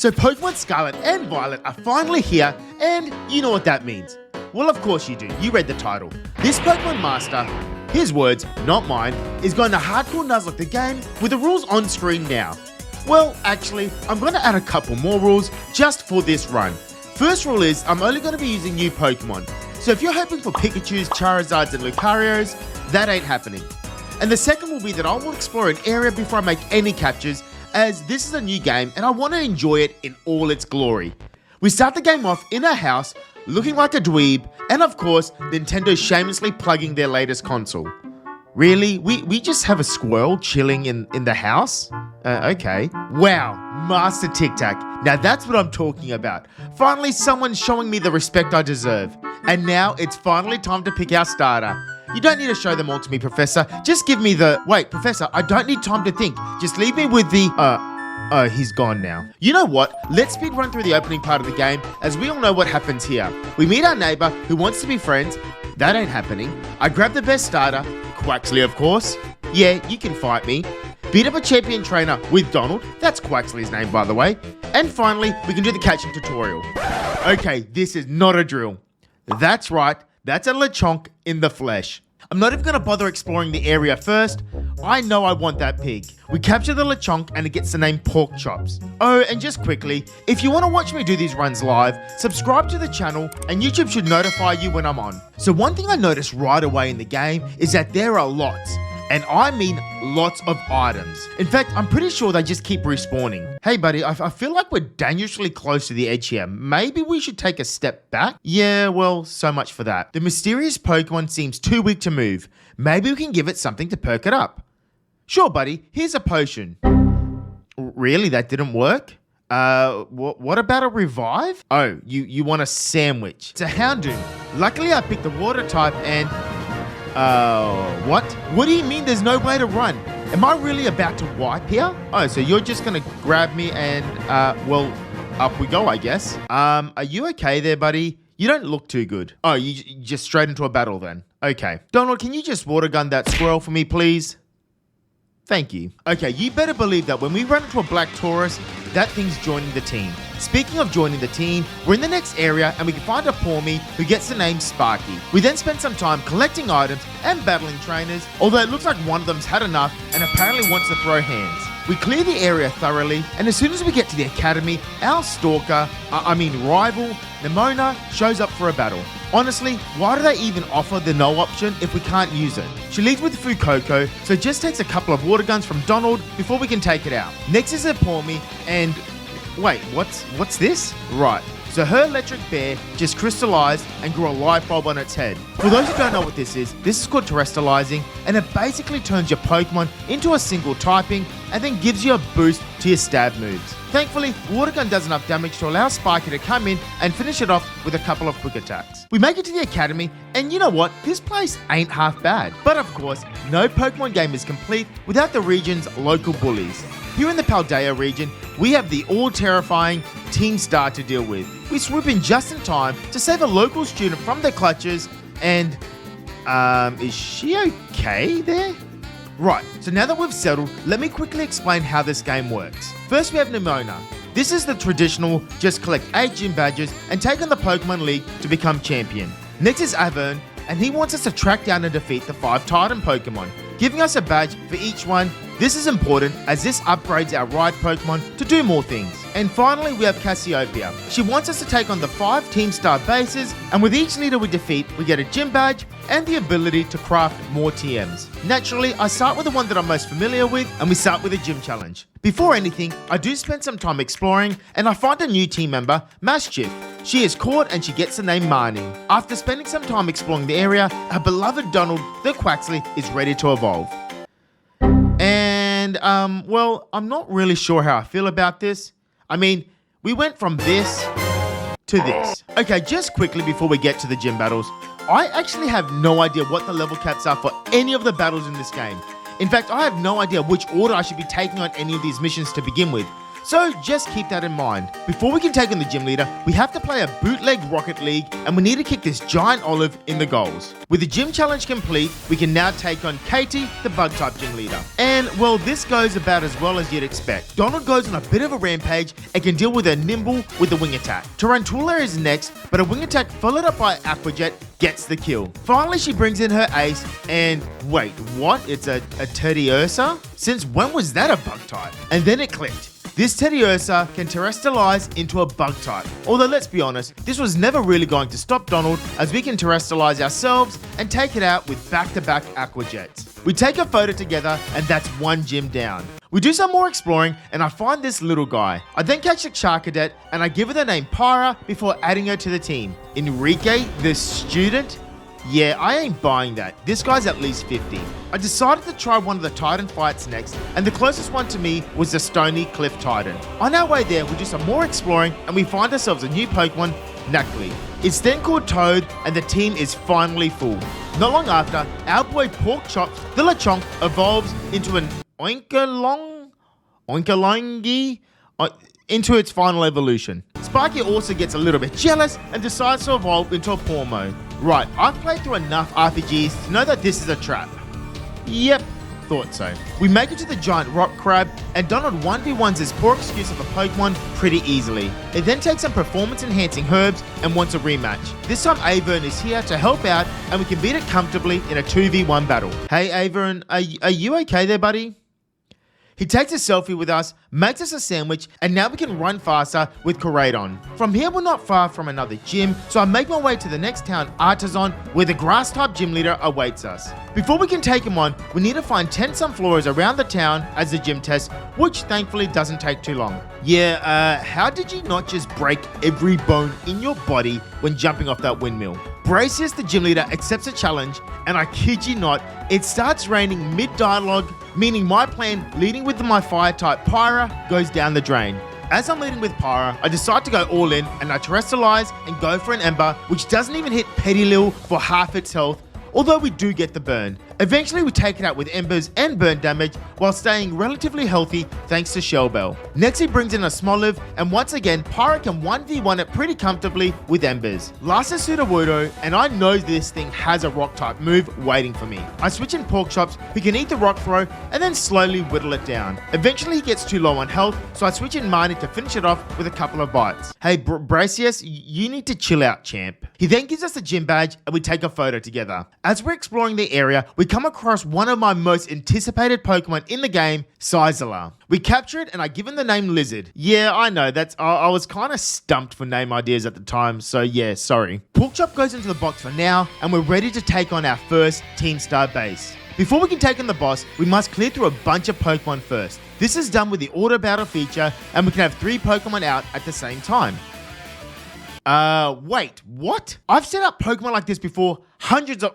So Pokemon Scarlet and Violet are finally here, and you know what that means. Well, of course you do. You read the title. This Pokemon Master, his words, not mine, is going to Hardcore Nuzlocke the game with the rules on screen now. Well, actually, I'm going to add a couple more rules just for this run. First rule is I'm only going to be using new Pokemon. So if you're hoping for Pikachus, Charizards, and Lucarios, that ain't happening. And the second will be that I will explore an area before I make any captures, as this is a new game and I want to enjoy it in all its glory. We start the game off in a house, looking like a dweeb, and of course, Nintendo shamelessly plugging their latest console. Really? We just have a squirrel chilling in the house? Okay. Wow, Master Tic Tac. Now that's what I'm talking about. Finally, someone's showing me the respect I deserve. And now it's finally time to pick our starter. You don't need to show them all to me, Professor. Just give me the... Wait, Professor, I don't need time to think. Just leave me with the... Oh, he's gone now. You know what? Let's speed run through the opening part of the game, as we all know what happens here. We meet our neighbor who wants to be friends. That ain't happening. I grab the best starter, Quaxley of course. Yeah, you can fight me. Beat up a champion trainer with Donald. That's Quaxley's name, by the way. And finally, we can do the catching tutorial. Okay, this is not a drill. That's right. That's a Lechonk in the flesh. I'm not even going to bother exploring the area first. I know I want that pig. We capture the Lechonk and it gets the name Pork Chops. Oh, and just quickly, if you want to watch me do these runs live, subscribe to the channel and YouTube should notify you when I'm on. So one thing I noticed right away in the game is that there are lots. And I mean lots of items. In fact, I'm pretty sure they just keep respawning. Hey buddy, I feel like we're dangerously close to the edge here. Maybe we should take a step back? Yeah, well, so much for that. The mysterious Pokemon seems too weak to move. Maybe we can give it something to perk it up. Sure buddy, here's a potion. Really, that didn't work? What about a revive? Oh, you want a sandwich. It's a Houndoom. Luckily I picked the water type and... what? What do you mean there's no way to run? Am I really about to wipe here? Oh, so you're just gonna grab me and, well, up we go, I guess. Are you okay there, buddy? You don't look too good. Oh, you just straight into a battle then. Okay. Donald, can you just water gun that squirrel for me, please? Thank you. Okay, you better believe that when we run into a black Taurus, that thing's joining the team. Speaking of joining the team, we're in the next area and we can find a Pawmi who gets the name Sparky. We then spend some time collecting items and battling trainers, although it looks like one of them's had enough and apparently wants to throw hands. We clear the area thoroughly, and as soon as we get to the academy, our rival, Nemona, shows up for a battle. Honestly, why do they even offer the no option if we can't use it? She leads with Fuecoco, so it just takes a couple of water guns from Donald before we can take it out. Next is a Pawmi, and... wait, what's this? Right. So her electric bear just crystallized and grew a light bulb on its head. For those who don't know what this is called terrestrializing, and it basically turns your Pokemon into a single typing and then gives you a boost to your stab moves. Thankfully, Water Gun does enough damage to allow Sparky to come in and finish it off with a couple of quick attacks. We make it to the academy, and you know what? This place ain't half bad. But of course, no Pokemon game is complete without the region's local bullies. Here in the Paldea region, we have the all-terrifying Team Star to deal with. We swoop in just in time to save a local student from their clutches, and, is she okay there? Right, so now that we've settled, let me quickly explain how this game works. First we have Nemona. This is the traditional, just collect 8 gym badges and take on the Pokemon League to become champion. Next is Avern, and he wants us to track down and defeat the 5 Titan Pokemon, giving us a badge for each one. This is important as this upgrades our ride Pokemon to do more things. And finally we have Cassiopeia. She wants us to take on the 5 Team Star bases, and with each leader we defeat, we get a gym badge and the ability to craft more TMs. Naturally, I start with the one that I'm most familiar with, and we start with a gym challenge. Before anything, I do spend some time exploring, and I find a new team member, Mischief. She is caught and she gets the name Marnie. After spending some time exploring the area, our beloved Donald, the Quaxley, is ready to evolve. And, well, I'm not really sure how I feel about this. I mean, we went from this to this. Okay, just quickly before we get to the gym battles, I actually have no idea what the level caps are for any of the battles in this game. In fact, I have no idea which order I should be taking on any of these missions to begin with. so just keep that in mind. Before we can take on the gym leader, we have to play a bootleg Rocket League, and we need to kick this giant olive in the goals. With the gym challenge complete, we can now take on Katie, the bug type gym leader. And well, this goes about as well as you'd expect. Donald goes on a bit of a rampage and can deal with a nimble with the wing attack. Tarantula is next, but a wing attack followed up by Aqua Jet gets the kill. Finally, she brings in her ace, and wait, what? It's a Teddy Ursa? Since when was that a bug type? And then it clicked. This Teddy Ursa can terrestrialize into a bug type. Although let's be honest, this was never really going to stop Donald, as we can terrestrialize ourselves and take it out with back-to-back Aqua Jets. We take a photo together, and that's one gym down. We do some more exploring, and I find this little guy. I then catch a Shark Cadet, and I give her the name Pyra before adding her to the team. Enrique, the student? Yeah, I ain't buying that. This guy's at least 50. I decided to try one of the Titan fights next, and the closest one to me was the Stony Cliff Titan. On our way there, we do some more exploring, and we find ourselves a new Pokemon, Knackley. It's then called Toad, and the team is finally full. Not long after, our boy Pork Chops, the Lechonk, evolves into an Oinkalongi, into its final evolution. Sparky also gets a little bit jealous and decides to evolve into a Pormo. Right, I've played through enough RPGs to know that this is a trap. Yep, thought so. We make it to the giant rock crab, and Donald 1v1s his poor excuse of a Pokemon pretty easily. It then takes some performance enhancing herbs and wants a rematch. This time Avern is here to help out, and we can beat it comfortably in a 2v1 battle. Hey Avern, are you okay there, buddy? He takes a selfie with us, makes us a sandwich, and now we can run faster with Koraidon. From here, we're not far from another gym, so I make my way to the next town, Artisan, where the grass-type gym leader awaits us. Before we can take him on, we need to find 10 sunflowers around the town as the gym test, which thankfully doesn't take too long. Yeah, how did you not just break every bone in your body when jumping off that windmill? Bracius, the gym leader, accepts a challenge, and I kid you not, it starts raining mid-dialogue, meaning my plan, leading with my fire-type Pyra, goes down the drain. As I'm leading with Pyra, I decide to go all in, and I terrestrialize and go for an Ember, which doesn't even hit Petilil for half its health, although we do get the burn. Eventually we take it out with Embers and burn damage while staying relatively healthy thanks to Shell Bell. Next he brings in a Smoliv, and once again Pyra can 1v1 it pretty comfortably with Embers. Last is Sudowoodo, and I know this thing has a rock type move waiting for me. I switch in Pork Chops, who can eat the rock throw and then slowly whittle it down. Eventually he gets too low on health, so I switch in Marnie to finish it off with a couple of bites. Hey Bracius, you need to chill out, champ. He then gives us the gym badge and we take a photo together. As we're exploring the area, we come across one of my most anticipated Pokemon in the game, Sizala. We capture it and I give him the name Lizard. Yeah, I know, I was kind of stumped for name ideas at the time, so yeah, sorry. Porkchop goes into the box for now, and we're ready to take on our first Team Star base. Before we can take on the boss, we must clear through a bunch of Pokemon first. This is done with the auto battle feature, and we can have 3 Pokemon out at the same time. Wait, what? I've set up Pokemon like this before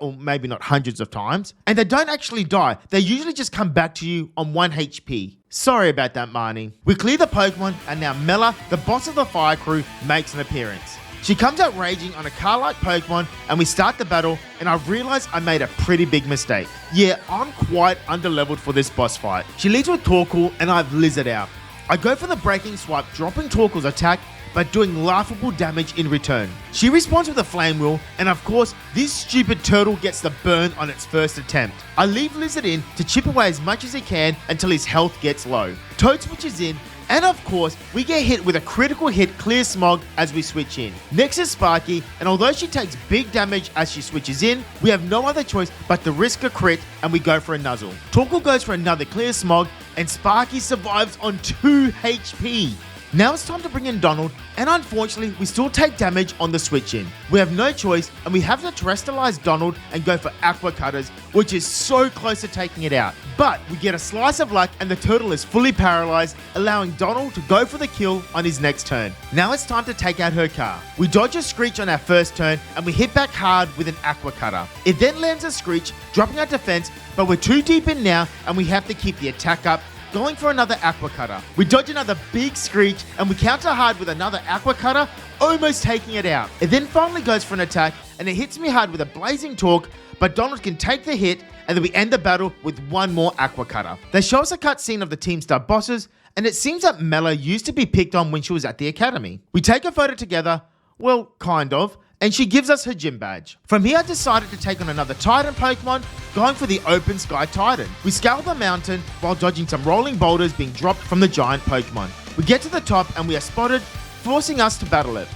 or maybe not hundreds of times, and they don't actually die. They usually just come back to you on 1 HP. Sorry about that, Marnie. We clear the Pokemon, and now Mela, the boss of the fire crew, makes an appearance. She comes out raging on a car-like Pokemon, and we start the battle, and I realize I made a pretty big mistake. Yeah, I'm quite underleveled for this boss fight. She leads with Torkoal, and I've Lizard out. I go for the breaking swipe, dropping Torkoal's attack, but doing laughable damage in return. She responds with a Flame Wheel, and of course, this stupid turtle gets the burn on its first attempt. I leave Lizard in to chip away as much as he can until his health gets low. Toad switches in, and of course, we get hit with a critical hit Clear Smog as we switch in. Next is Sparky, and although she takes big damage as she switches in, we have no other choice but to risk a crit, and we go for a Nuzzle. Torkoal goes for another Clear Smog, and Sparky survives on 2 HP. Now it's time to bring in Donald, and unfortunately, we still take damage on the switch in. We have no choice, and we have to terrestrialize Donald and go for Aqua Cutters, which is so close to taking it out. But we get a slice of luck, and the turtle is fully paralyzed, allowing Donald to go for the kill on his next turn. Now it's time to take out her car. We dodge a Screech on our first turn, and we hit back hard with an Aqua Cutter. It then lands a Screech, dropping our defense, but we're too deep in now, and we have to keep the attack up, going for another Aqua Cutter. We dodge another big Screech, and we counter hard with another Aqua Cutter, almost taking it out. It then finally goes for an attack, and it hits me hard with a Blazing Torque, but Donald can take the hit, and then we end the battle with one more Aqua Cutter. They show us a cutscene of the Team Star bosses, and it seems that Mela used to be picked on when she was at the academy. We take a photo together, well, kind of, and she gives us her gym badge. From here, I decided to take on another Titan Pokemon, going for the Open Sky Titan. We scale the mountain while dodging some rolling boulders being dropped from the giant Pokemon. We get to the top and we are spotted, forcing us to battle it.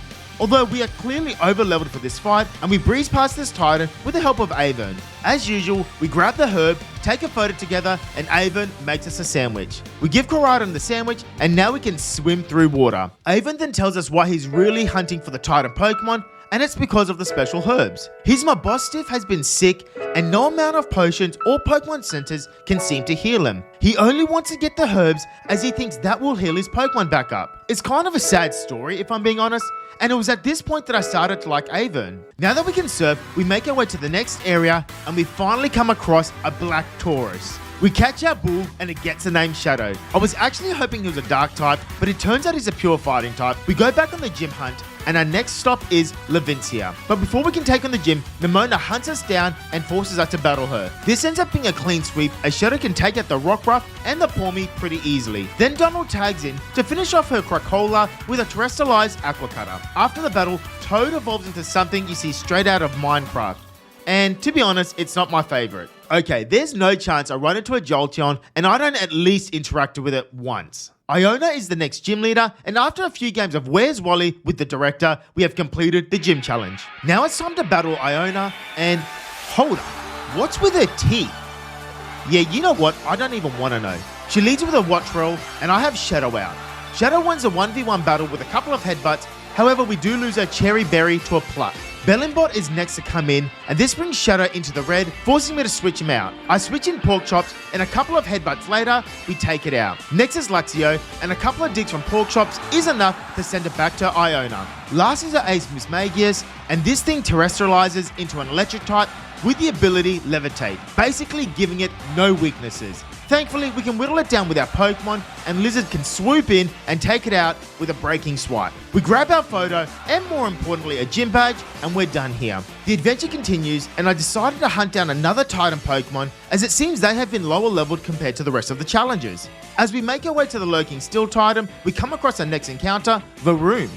Although we are clearly over-leveled for this fight, and we breeze past this Titan with the help of Avon. As usual, we grab the herb, take a photo together, and Avon makes us a sandwich. We give Koraidon the sandwich, and now we can swim through water. Avon then tells us why he's really hunting for the Titan Pokemon, and it's because of the special herbs. His Mabostiff has been sick, and no amount of potions or Pokemon centers can seem to heal him. He only wants to get the herbs as he thinks that will heal his Pokemon back up. It's kind of a sad story if I'm being honest, and it was at this point that I started to like Avon. Now that we can surf, we make our way to the next area and we finally come across a black Taurus. We catch our bull and it gets the name Shadow. I was actually hoping he was a dark type, but it turns out he's a pure fighting type. We go back on the gym hunt and our next stop is Levincia. But before we can take on the gym, Nimona hunts us down and forces us to battle her. This ends up being a clean sweep as Shadow can take out the Rockruff and the Pawmi pretty easily. Then Donald tags in to finish off her Krakola with a terrestrialized Aqua Cutter. After the battle, Toad evolves into something you see straight out of Minecraft. And to be honest, it's not my favorite. Okay, there's no chance I run into a Jolteon and I don't at least interact with it once. Iona is the next gym leader, and after a few games of Where's Wally with the director, we have completed the gym challenge. Now it's time to battle Iona, and hold up, what's with her teeth? Yeah, you know what, I don't even want to know. She leads with a Watch Roll, and I have Shadow out. Shadow wins a 1v1 battle with a couple of headbutts, however we do lose our Cherry Berry to a Pluck. Bellinbot is next to come in, and this brings Shadow into the red, forcing me to switch him out. I switch in Pork Chops, and a couple of headbutts later, we take it out. Next is Luxio, and a couple of digs from Pork Chops is enough to send it back to Iona. Last is our ace Mismagius, and this thing terrestrializes into an electric type with the ability Levitate, basically giving it no weaknesses. Thankfully, we can whittle it down with our Pokemon, and Lizard can swoop in and take it out with a breaking swipe. We grab our photo, and more importantly, a gym badge, and we're done here. The adventure continues, and I decided to hunt down another Titan Pokemon, as it seems they have been lower leveled compared to the rest of the challenges. As we make our way to the lurking Steel Titan, we come across our next encounter, Varoom.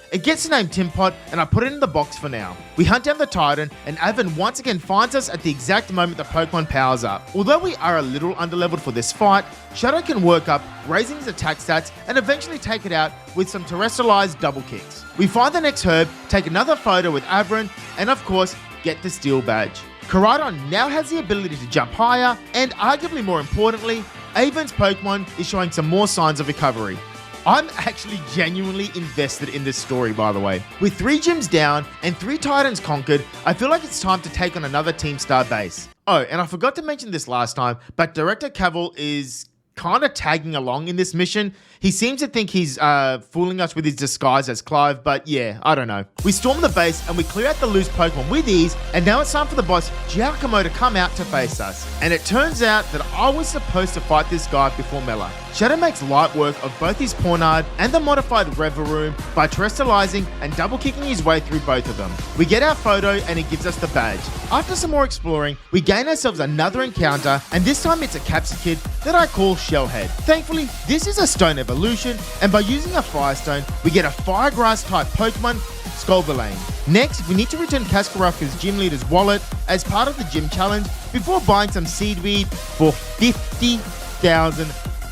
It gets the name Timpot, and I put it in the box for now. We hunt down the Titan, and Avon once again finds us at the exact moment the Pokemon powers up. Although we are a little underleveled for this fight, Shadow can work up, raising his attack stats, and eventually take it out with some terrestrialized double kicks. We find the next herb, take another photo with Avron, and of course, get the Steel Badge. Koraidon now has the ability to jump higher, and arguably more importantly, Avon's Pokemon is showing some more signs of recovery. I'm actually genuinely invested in this story, by the way. With 3 gyms down and 3 Titans conquered, I feel like it's time to take on another Team Star base. Oh, and I forgot to mention this last time, but Director Cavill is kind of tagging along in this mission. He seems to think he's fooling us with his disguise as Clive, but yeah, I don't know. We storm the base and we clear out the loose Pokemon with ease, and now it's time for the boss Giacomo to come out to face us. And it turns out that I was supposed to fight this guy before Mela. Shadow makes light work of both his Pornard and the modified Reveroom by terrestrializing and double kicking his way through both of them. We get our photo and he gives us the badge. After some more exploring, we gain ourselves another encounter, and this time it's a Capsicid that I call Shellhead. Thankfully, this is a stone evolution, and by using a Firestone, we get a Firegrass type Pokemon, Skullbelane. Next, we need to return Kaskaruff's gym leader's wallet as part of the gym challenge before buying some seedweed for 50,000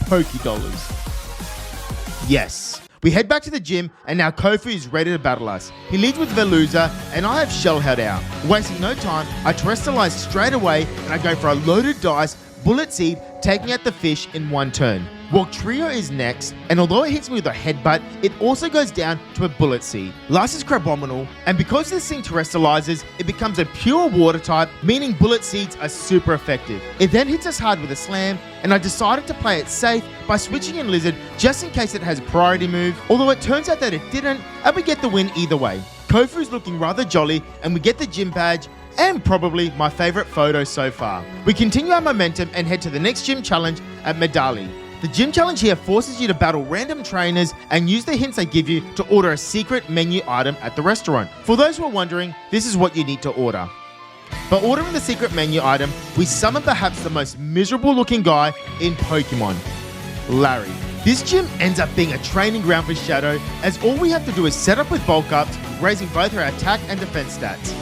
Pokédollars. Yes. We head back to the gym, and now Kofu is ready to battle us. He leads with Veluza, and I have Shellhead out. Wasting no time, I terrestrialize straight away, and I go for a loaded dice, Bullet Seed, taking out the fish in one turn. Trio is next, and although it hits me with a headbutt, it also goes down to a Bullet Seed. Last is Crabominal, and because this thing terrestrializes, it becomes a pure water type, meaning Bullet Seeds are super effective. It then hits us hard with a Slam, and I decided to play it safe by switching in Lizard just in case it has a priority move, although it turns out that it didn't, and we get the win either way. Kofu's looking rather jolly, and we get the gym badge, and probably my favorite photo so far. We continue our momentum and head to the next gym challenge at Medali. The gym challenge here forces you to battle random trainers and use the hints they give you to order a secret menu item at the restaurant. For those who are wondering, this is what you need to order. By ordering the secret menu item, we summon perhaps the most miserable looking guy in Pokemon, Larry. This gym ends up being a training ground for Shadow, as all we have to do is set up with bulk ups, raising both her attack and defense stats.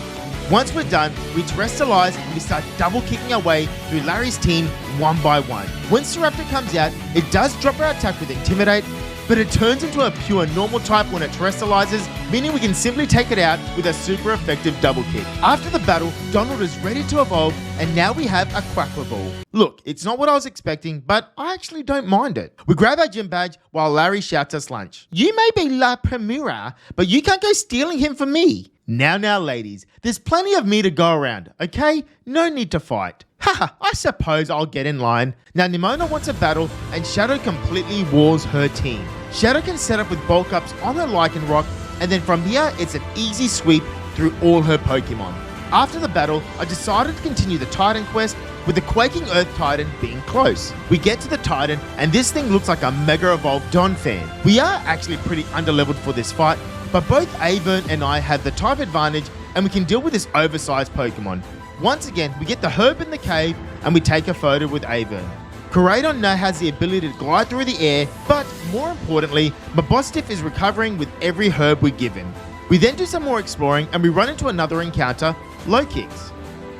Once we're done, we terrestrialize and we start double kicking our way through Larry's team one by one. When Raptor comes out, it does drop our attack with Intimidate, but it turns into a pure normal type when it terrestrializes, meaning we can simply take it out with a super effective double kick. After the battle, Donald is ready to evolve, and now we have a Quacklerball. Look, it's not what I was expecting, but I actually don't mind it. We grab our gym badge while Larry shouts us lunch. You may be La Primera, but you can't go stealing him from me. Now, ladies, there's plenty of me to go around, okay? No need to fight. Haha, I suppose I'll get in line. Now, Nimona wants a battle, and Shadow completely wars her team. Shadow can set up with bulk ups on her Lycanroc, and then from here, it's an easy sweep through all her Pokemon. After the battle, I decided to continue the Titan quest, with the Quaking Earth Titan being close. We get to the Titan, and this thing looks like a Mega Evolved Donphan. We are actually pretty underleveled for this fight, but both Avern and I have the type advantage, and we can deal with this oversized Pokemon. Once again, we get the herb in the cave, and we take a photo with Avern. Koraidon now has the ability to glide through the air, but more importantly, Mabostiff is recovering with every herb we give him. We then do some more exploring, and we run into another encounter, Lokix.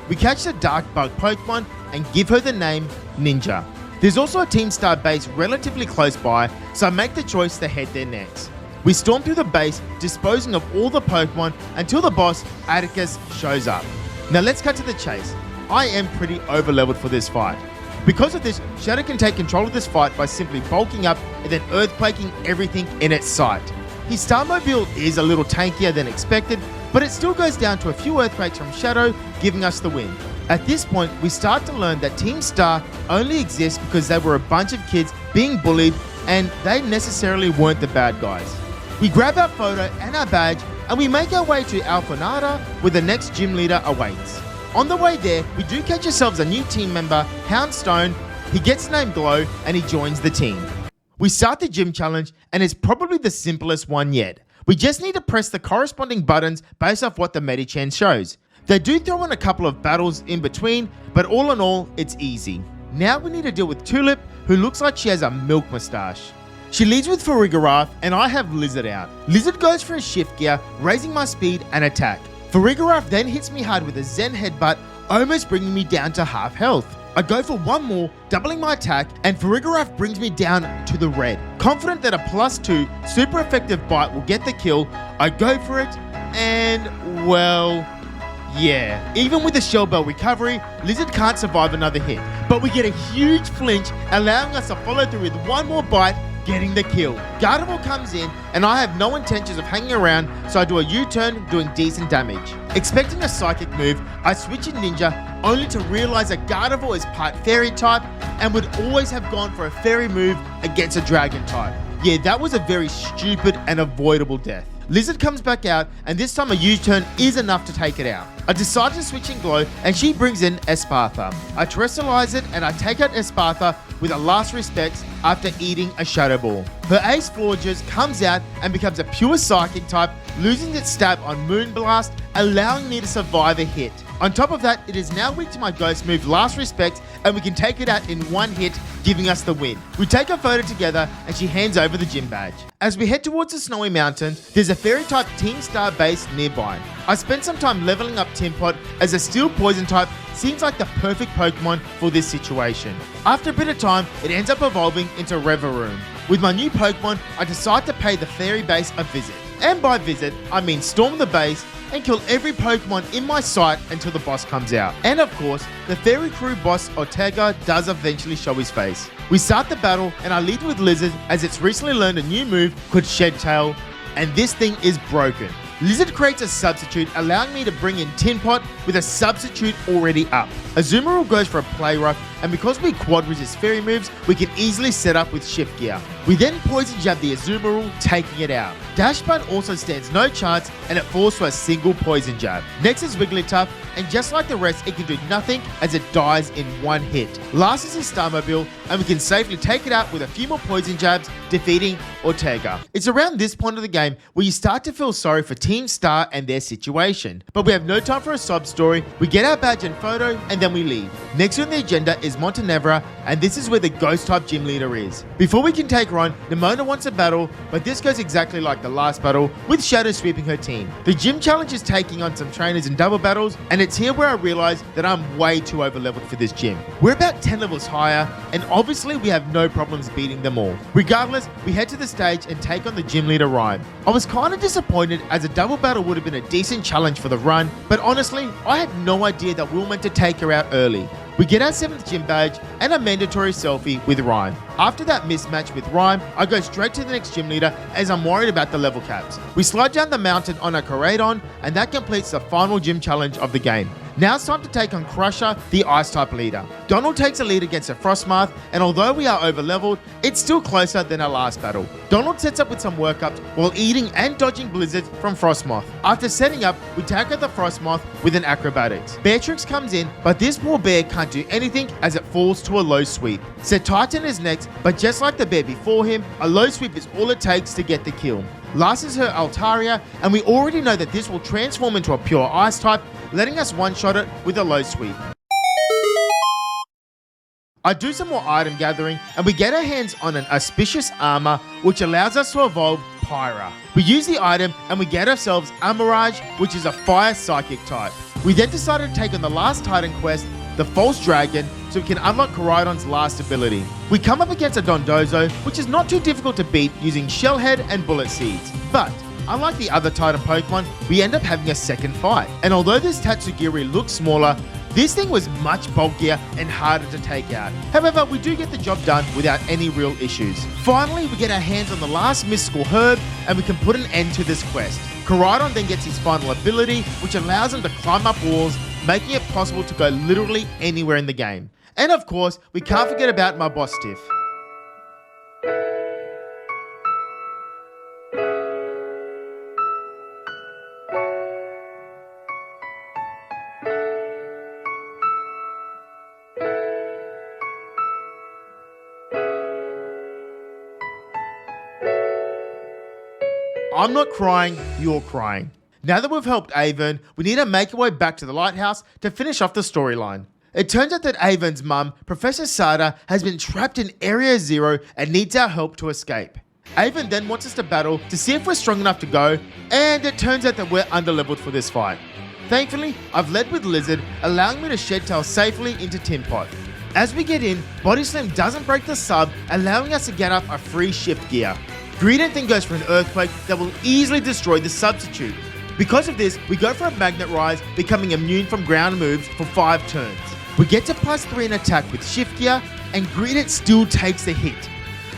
We catch the Dark Bug Pokemon and give her the name Ninja. There's also a Team Star base relatively close by, so I make the choice to head there next. We storm through the base, disposing of all the Pokemon until the boss, Atticus, shows up. Now let's cut to the chase. I am pretty overleveled for this fight. Because of this, Shadow can take control of this fight by simply bulking up and then earthquaking everything in its sight. His Starmobile is a little tankier than expected, but it still goes down to a few earthquakes from Shadow, giving us the win. At this point, we start to learn that Team Star only exists because they were a bunch of kids being bullied, and they necessarily weren't the bad guys. We grab our photo and our badge, and we make our way to Alphanada, where the next gym leader awaits. On the way there, we do catch ourselves a new team member, Houndstone. He gets named Glow, and he joins the team. We start the gym challenge, and it's probably the simplest one yet. We just need to press the corresponding buttons based off what the Medichan shows. They do throw in a couple of battles in between, but all in all, it's easy. Now we need to deal with Tulip, who looks like she has a milk mustache. She leads with Farigiraf, and I have Lizard out. Lizard goes for a shift gear, raising my speed and attack. Farigiraf then hits me hard with a Zen headbutt, almost bringing me down to half health. I go for one more, doubling my attack, and Farigiraf brings me down to the red. Confident that a +2 super effective bite will get the kill, I go for it, and well, yeah. Even with the Shell Bell recovery, Lizard can't survive another hit, but we get a huge flinch, allowing us to follow through with one more bite, getting the kill. Gardevoir comes in, and I have no intentions of hanging around, so I do a U-turn, doing decent damage. Expecting a psychic move, I switch in Ninja, only to realize that Gardevoir is part Fairy type, and would always have gone for a Fairy move against a Dragon type. Yeah, that was a very stupid and avoidable death. Lizard comes back out, and this time a U-turn is enough to take it out. I decide to switch in Glow, and she brings in Espartha. I terrestrialize it, and I take out Espartha with a last respect after eating a Shadow Ball. Her Ace Florges comes out and becomes a pure Psychic type, losing its stab on Moonblast, allowing me to survive a hit. On top of that, it is now weak to my Ghost move Last Respect, and we can take it out in one hit, giving us the win. We take a photo together, and she hands over the gym badge. As we head towards the Snowy Mountain, there's a Fairy type Team Star base nearby. I spent some time leveling up Timpot, as a Steel Poison type seems like the perfect Pokemon for this situation. After a bit of time, it ends up evolving into Reveroom. With my new Pokemon, I decide to pay the Fairy base a visit. And by visit, I mean storm the base and kill every Pokemon in my sight until the boss comes out. And of course, the Fairy Crew boss Ortega does eventually show his face. We start the battle, and I lead with Lizard, as it's recently learned a new move called Shed Tail, and this thing is broken. Lizard creates a substitute, allowing me to bring in Tinpot with a substitute already up. Azumarill goes for a Play Rough, and because we quad resist fairy moves, we can easily set up with Shift Gear. We then Poison Jab the Azumarill, taking it out. Dashbud also stands no chance, and it falls to a single Poison Jab. Next is Wigglytuff, and just like the rest, it can do nothing as it dies in one hit. Last is his Starmobile, and we can safely take it out with a few more Poison Jabs, defeating Ortega. It's around this point of the game where you start to feel sorry for Team Star and their situation. But we have no time for a sob story, we get our badge and photo, and then we leave. Next on the agenda is Montenevra, and this is where the ghost type gym leader is. Before we can take her on, Nimona wants a battle, but this goes exactly like the last battle, with Shadow sweeping her team. The gym challenge is taking on some trainers in double battles, and it's here where I realize that I'm way too overleveled for this gym. We're about 10 levels higher, and obviously we have no problems beating them all. Regardless, we head to the stage and take on the gym leader Rhyme. I was kind of disappointed as a double battle would have been a decent challenge for the run, but honestly, I had no idea that we were meant to take her out early. We get our 7th gym badge and a mandatory selfie with Rhyme. After that mismatch with Rhyme, I go straight to the next gym leader as I'm worried about the level caps. We slide down the mountain on a Coradon, and that completes the final gym challenge of the game. Now it's time to take on Crusher, the Ice-type leader. Donald takes a lead against a Frostmoth, and although we are overleveled, it's still closer than our last battle. Donald sets up with some workups while eating and dodging blizzards from Frostmoth. After setting up, we tackle the Frostmoth with an acrobatics. Beatrix comes in, but this poor bear can't do anything as it falls to a low sweep. Set Titan is next, but just like the bear before him, a low sweep is all it takes to get the kill. Last is her Altaria, and we already know that this will transform into a pure ice type, letting us one-shot it with a low sweep. I do some more item gathering, and we get our hands on an auspicious armor, which allows us to evolve Pyra. We use the item, and we get ourselves a Mirage, which is a fire psychic type. We then decided to take on the last Titan quest, the False Dragon, so we can unlock Coridon's last ability. We come up against a Dondozo, which is not too difficult to beat using Shellhead and Bullet Seeds. But unlike the other Titan Pokemon, we end up having a second fight. And although this Tatsugiri looks smaller, this thing was much bulkier and harder to take out. However, we do get the job done without any real issues. Finally, we get our hands on the last mystical herb, and we can put an end to this quest. Coridon then gets his final ability, which allows him to climb up walls, making it possible to go literally anywhere in the game. And of course, we can't forget about my boss Tiff. I'm not crying, you're crying. Now that we've helped Avern, we need to make our way back to the lighthouse to finish off the storyline. It turns out that Avern's mum, Professor Sada, has been trapped in Area Zero and needs our help to escape. Avern then wants us to battle to see if we're strong enough to go, and it turns out that we're underleveled for this fight. Thankfully, I've led with Lizard, allowing me to shed tail safely into Tin Pot. As we get in, Body Slam doesn't break the sub, allowing us to get up a free shift gear. Greedent then goes for an Earthquake that will easily destroy the substitute. Because of this, we go for a Magnet Rise, becoming immune from ground moves for 5 turns. We get to +3 in attack with Shift Gear, and Greedent still takes the hit.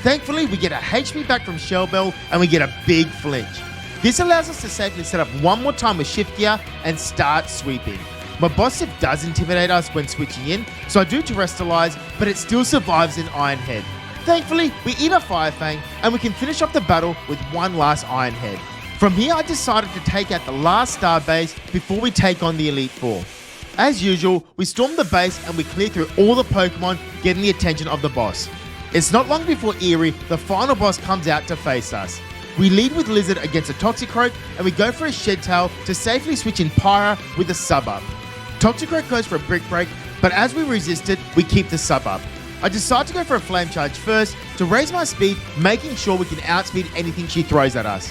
Thankfully, we get a HP back from Shell Bell, and we get a big flinch. This allows us to safely set up one more time with Shift Gear and start sweeping. My boss Sif does intimidate us when switching in, so I do Terrestrialize, but it still survives in Iron Head. Thankfully, we eat a Fire Fang, and we can finish off the battle with one last Iron Head. From here, I decided to take out the last star base before we take on the Elite Four. As usual, we storm the base and we clear through all the Pokemon, getting the attention of the boss. It's not long before Eerie, the final boss, comes out to face us. We lead with Lizard against a Toxicroak, and we go for a Shed Tail to safely switch in Pyra with a sub up. Toxicroak goes for a Brick Break, but as we resist it, we keep the sub up. I decide to go for a Flame Charge first to raise my speed, making sure we can outspeed anything she throws at us.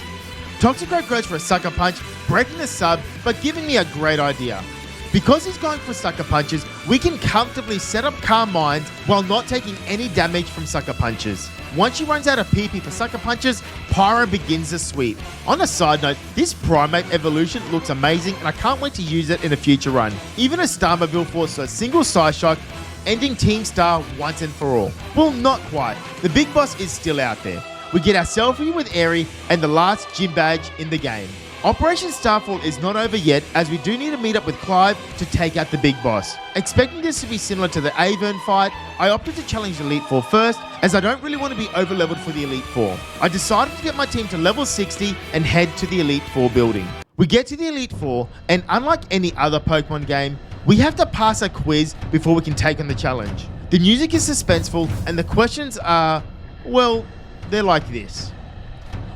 Toxicroak goes for a Sucker Punch, breaking the sub, but giving me a great idea. Because he's going for Sucker Punches, we can comfortably set up Calm Minds while not taking any damage from Sucker Punches. Once she runs out of PP for Sucker Punches, Pyra begins the sweep. On a side note, this Primate evolution looks amazing and I can't wait to use it in a future run. Even a Starmobile forces a single Psyshock, ending Team Star once and for all. Well, not quite. The big boss is still out there. We get our selfie with Aerie and the last gym badge in the game. Operation Starfall is not over yet, as we do need to meet up with Clive to take out the big boss. Expecting this to be similar to the Avern fight, I opted to challenge the Elite Four first, as I don't really want to be overleveled for the Elite Four. I decided to get my team to level 60 and head to the Elite Four building. We get to the Elite Four, and unlike any other Pokemon game, we have to pass a quiz before we can take on the challenge. The music is suspenseful, and the questions are, well, they're like this.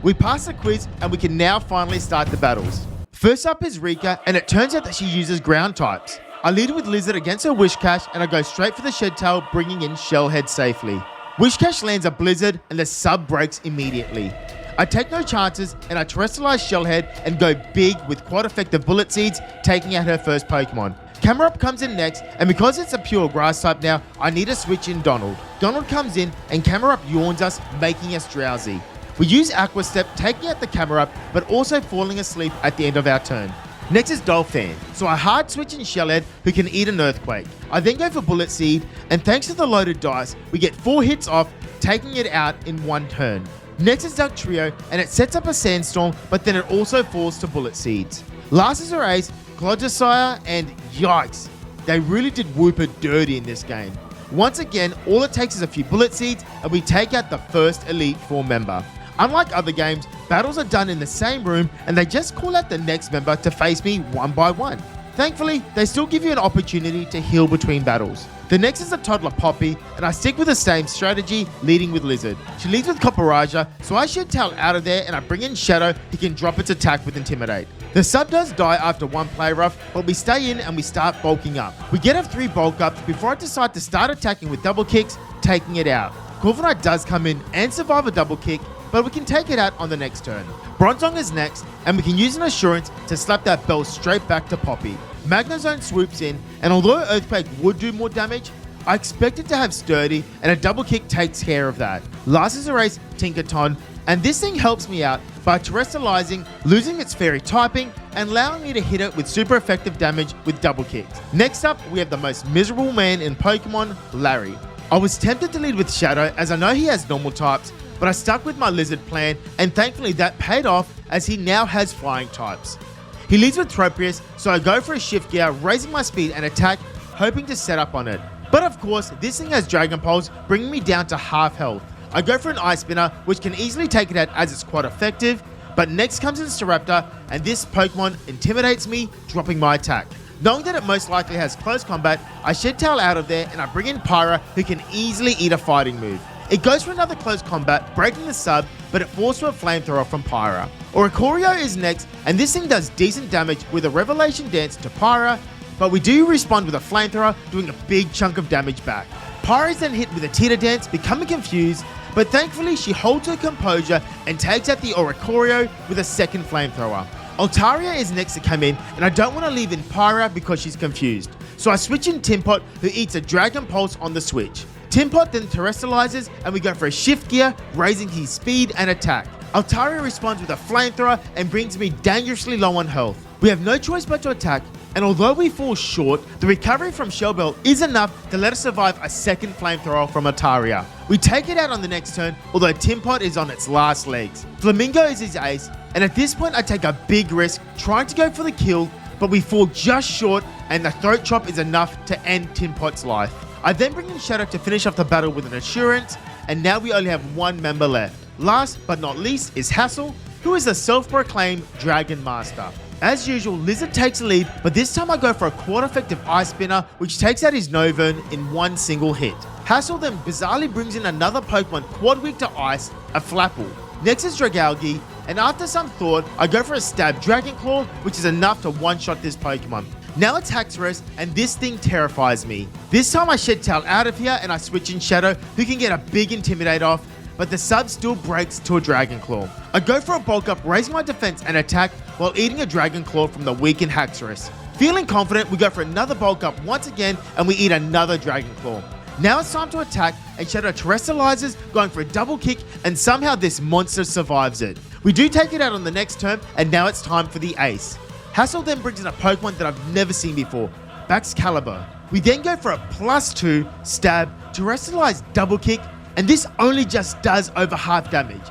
We pass the quiz and we can now finally start the battles. First up is Rika, and it turns out that she uses ground types. I lead with Lizard against her Wish Cash and I go straight for the Shed Tail, bringing in Shellhead safely. Wish Cash lands a Blizzard and the sub breaks immediately. I take no chances and I terrestrialize Shellhead and go big with quite effective Bullet Seeds, taking out her first Pokemon. Camerupt comes in next, and because it's a pure grass type now, I need to switch in Donald. Donald comes in and Camerupt yawns us, making us drowsy. We use Aqua Step, taking out the Camerupt, but also falling asleep at the end of our turn. Next is Dolphin, so I hard switch in Shellhead, who can eat an Earthquake. I then go for Bullet Seed, and thanks to the loaded dice, we get 4 hits off, taking it out in 1 turn. Next is Duck Trio, and it sets up a Sandstorm, but then it also falls to Bullet Seeds. Last is our ace, Clodagh, and yikes, they really did whoop it dirty in this game. Once again, all it takes is a few Bullet Seeds, and we take out the first Elite Four member. Unlike other games, battles are done in the same room, and they just call out the next member to face me one by one. Thankfully, they still give you an opportunity to heal between battles. The next is a Toddler Poppy, and I stick with the same strategy, leading with Lizard. She leads with Copperaja, so I Shed Tail out of there and I bring in Shadow, who can drop its attack with Intimidate. The sub does die after 1 play rough, but we stay in and we start bulking up. We get up 3 bulk ups before I decide to start attacking with double kicks, taking it out. Corviknight does come in and survive a double kick, but we can take it out on the next turn. Bronzong is next, and we can use an Assurance to slap that bell straight back to Poppy. Magnezone swoops in, and although Earthquake would do more damage, I expect it to have Sturdy, and a double kick takes care of that. Last is Erase Tinkerton, and this thing helps me out by terrestrializing, losing its fairy typing, and allowing me to hit it with super effective damage with double kicks. Next up, we have the most miserable man in Pokemon, Larry. I was tempted to lead with Shadow, as I know he has normal types, but I stuck with my Lizard plan, and thankfully that paid off as he now has flying types. He leads with Tropius, so I go for a Shift Gear, raising my speed and attack, hoping to set up on it. But of course, this thing has Dragon Pulse, bringing me down to half health. I go for an Ice Spinner, which can easily take it out as it's quite effective, but next comes in Staraptor, and this Pokemon intimidates me, dropping my attack. Knowing that it most likely has close combat, I Shed Tail out of there and I bring in Pyra, who can easily eat a fighting move. It goes for another close combat, breaking the sub, but it falls to a Flamethrower from Pyra. Oricorio is next, and this thing does decent damage with a Revelation Dance to Pyra, but we do respond with a Flamethrower, doing a big chunk of damage back. Pyra is then hit with a Teeter Dance, becoming confused, but thankfully she holds her composure and takes out the Oricorio with a second Flamethrower. Altaria is next to come in, and I don't want to leave in Pyra because she's confused. So I switch in Timpot, who eats a Dragon Pulse on the switch. Timpot then terrestrializes, and we go for a Shift Gear, raising his speed and attack. Altaria responds with a Flamethrower and brings me dangerously low on health. We have no choice but to attack, and although we fall short, the recovery from Shell Bell is enough to let us survive a second Flamethrower from Altaria. We take it out on the next turn, although Timpot is on its last legs. Flamingo is his ace, and at this point I take a big risk trying to go for the kill, but we fall just short, and the Throat Chop is enough to end Timpot's life. I then bring in Shadow to finish off the battle with an Assurance, and now we only have 1 member left. Last but not least is Hassel, who is the self-proclaimed Dragon Master. As usual, Lizard takes the lead, but this time I go for a quad-effective Ice Spinner, which takes out his Novern in 1 single hit. Hassel then bizarrely brings in another Pokemon quad weak to Ice, a Flapple. Next is Dragalge, and after some thought, I go for a Stab Dragon Claw, which is enough to one-shot this Pokemon. Now it's Haxorus, and this thing terrifies me. This time I Shed Tail out of here and I switch in Shadow, who can get a big Intimidate off, but the sub still breaks to a Dragon Claw. I go for a bulk up, raising my defense and attack while eating a Dragon Claw from the weakened Haxorus. Feeling confident, we go for another bulk up once again and we eat another Dragon Claw. Now it's time to attack, and Shadow terrestrializes, going for a double kick, and somehow this monster survives it. We do take it out on the next turn, and now it's time for the ace. Hassel then brings in a Pokemon that I've never seen before, Baxcalibur. We then go for a +2 stab, terrestrialize double kick, and this only just does over half damage.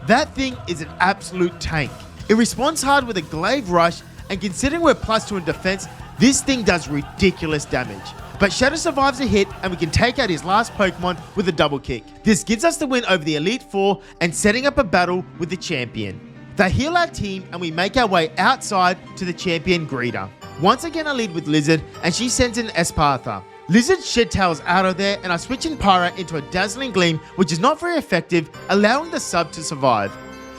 That thing is an absolute tank. It responds hard with a Glaive Rush, and considering we're +2 in defense, this thing does ridiculous damage. But Shadow survives a hit, and we can take out his last Pokemon with a double kick. This gives us the win over the Elite Four and setting up a battle with the champion. They heal our team, and we make our way outside to the champion Greeter. Once again I lead with Lizard, and she sends in Espartha. Lizard Shed Tails out of there, and I switch in Pyra into a Dazzling Gleam, which is not very effective, allowing the sub to survive.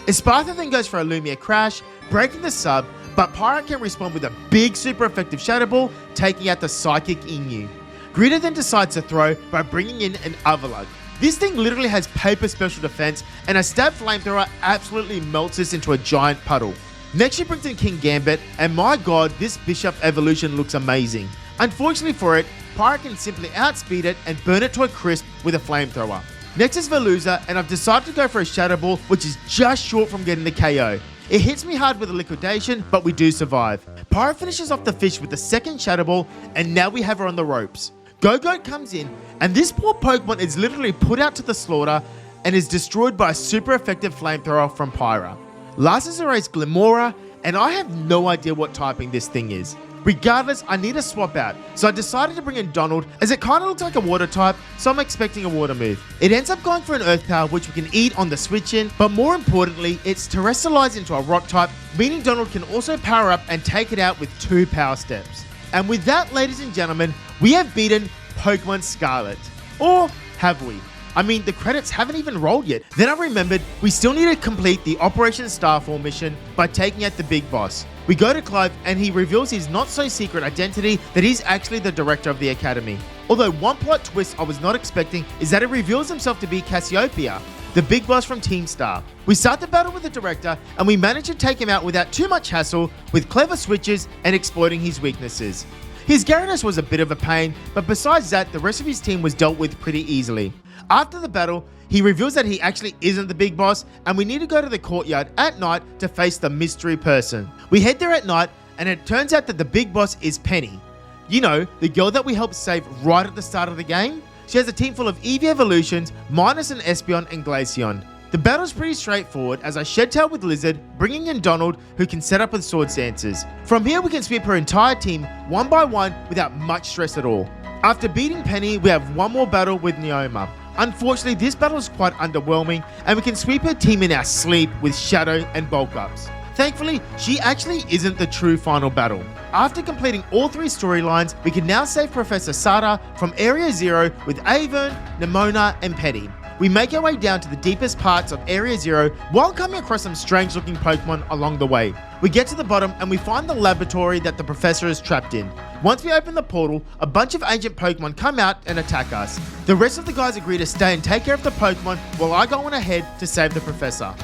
Espartha then goes for a Lumia Crash, breaking the sub, but Pyra can respond with a big super effective Shadow Ball, taking out the Psychic Inu. Gritter then decides to throw by bringing in an overleveling. This thing literally has paper special defense, and a stab flamethrower absolutely melts this into a giant puddle. Next she brings in King Gambit, and my god, this Bishop evolution looks amazing. Unfortunately for it, Pyra can simply outspeed it and burn it to a crisp with a flamethrower. Next is Veluza, and I've decided to go for a Shadow Ball, which is just short from getting the KO. It hits me hard with a liquidation, but we do survive. Pyra finishes off the fish with the second Shadow Ball, and now we have her on the ropes. Go-Goat comes in, and this poor Pokemon is literally put out to the slaughter and is destroyed by a super effective flamethrower from Pyra. Last is erased Glimora, and I have no idea what typing this thing is. Regardless, I need a swap out, so I decided to bring in Donald, as it kind of looks like a water type, so I'm expecting a water move. It ends up going for an earth power, which we can eat on the switch in, but more importantly, it's terrestrialized into a rock type, meaning Donald can also power up and take it out with 2 power steps. And with that, ladies and gentlemen, we have beaten Pokémon Scarlet. Or have we? I mean, the credits haven't even rolled yet. Then I remembered we still need to complete the Operation Starfall mission by taking out the big boss. We go to Clive and he reveals his not-so-secret identity that he's actually the director of the academy. Although one plot twist I was not expecting is that it reveals himself to be Cassiopeia, the big boss from Team Star. We start the battle with the director and we manage to take him out without too much hassle with clever switches and exploiting his weaknesses. His Gyarados was a bit of a pain, but besides that, the rest of his team was dealt with pretty easily. After the battle, he reveals that he actually isn't the big boss, and we need to go to the courtyard at night to face the mystery person. We head there at night, and it turns out that the big boss is Penny. You know, the girl that we helped save right at the start of the game? She has a team full of Eevee evolutions, minus an Espeon and Glaceon. The battle's pretty straightforward as I shed tail with Lizard, bringing in Donald, who can set up with Sword Stances. From here we can sweep her entire team one by one without much stress at all. After beating Penny, we have one more battle with Neoma. Unfortunately, this battle is quite underwhelming, and we can sweep her team in our sleep with Shadow and Bulk Ups. Thankfully, she actually isn't the true final battle. After completing all 3 storylines, we can now save Professor Sada from Area 0 with Avern, Nemona, and Petty. We make our way down to the deepest parts of Area 0 while coming across some strange looking Pokemon along the way. We get to the bottom and we find the laboratory that the professor is trapped in. Once we open the portal, a bunch of ancient Pokemon come out and attack us. The rest of the guys agree to stay and take care of the Pokemon while I go on ahead to save the professor.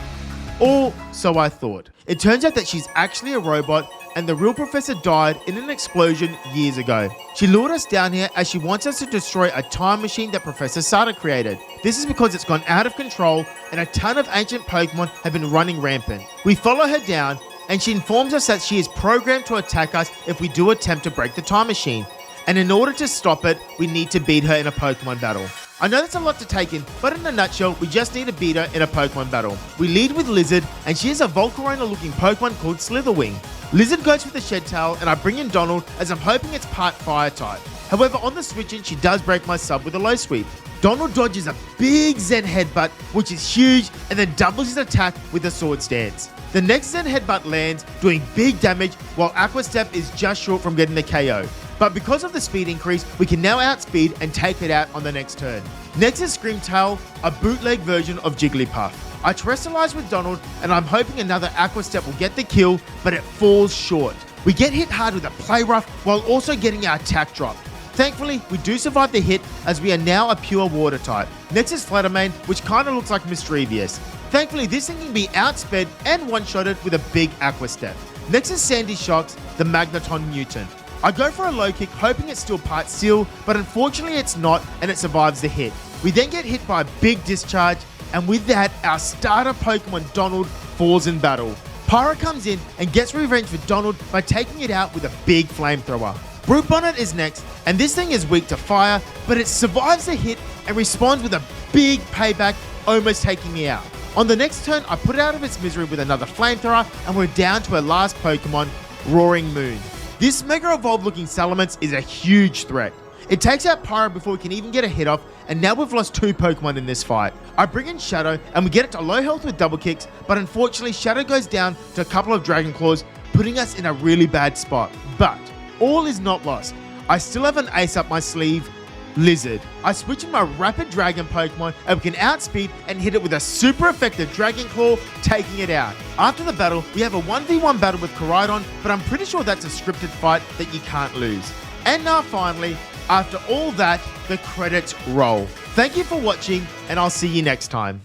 Or so I thought. It turns out that she's actually a robot and the real professor died in an explosion years ago. She lured us down here as she wants us to destroy a time machine that Professor Sada created. This is because it's gone out of control and a ton of ancient Pokemon have been running rampant. We follow her down and she informs us that she is programmed to attack us if we do attempt to break the time machine. And in order to stop it, we need to beat her in a Pokemon battle. I know that's a lot to take in, but in a nutshell, we just need to beat her in a Pokemon battle. We lead with Lizard, and she is a Volcarona looking Pokemon called Slitherwing. Lizard goes for the Shed Tail, and I bring in Donald as I'm hoping it's part Fire type. However, on the switch-in, she does break my sub with a low sweep. Donald dodges a big Zen Headbutt, which is huge, and then doubles his attack with a Sword Stance. The next Zen Headbutt lands, doing big damage, while Aqua Step is just short from getting the KO. But because of the speed increase, we can now outspeed and take it out on the next turn. Next is Scream Tail, a bootleg version of Jigglypuff. I terrestrialize with Donald, and I'm hoping another Aqua Step will get the kill, but it falls short. We get hit hard with a Play Rough while also getting our attack dropped. Thankfully, we do survive the hit as we are now a pure water type. Next is Fluttermane, which kinda looks like Mischievous. Thankfully, this thing can be outsped and one-shotted with a big Aqua Step. Next is Sandy Shocks, the Magneton Mutant. I go for a low kick hoping it's still part Steel, but unfortunately it's not and it survives the hit. We then get hit by a big discharge, and with that, our starter Pokemon Donald falls in battle. Pyra comes in and gets revenge for Donald by taking it out with a big flamethrower. Brute Bonnet is next, and this thing is weak to fire, but it survives the hit and responds with a big payback, almost taking me out. On the next turn, I put it out of its misery with another flamethrower, and we're down to our last Pokemon, Roaring Moon. This Mega Evolved looking Salamence is a huge threat. It takes out Pyra before we can even get a hit off, and now we've lost 2 Pokemon in this fight. I bring in Shadow, and we get it to low health with double kicks, but unfortunately Shadow goes down to a couple of Dragon Claws, putting us in a really bad spot. But all is not lost. I still have an ace up my sleeve, Lizard. I switch in my Rapid Dragon Pokemon and we can outspeed and hit it with a super effective Dragon Claw, taking it out. After the battle, we have a 1v1 battle with Koraidon, but I'm pretty sure that's a scripted fight that you can't lose. And now finally, after all that, the credits roll. Thank you for watching, and I'll see you next time.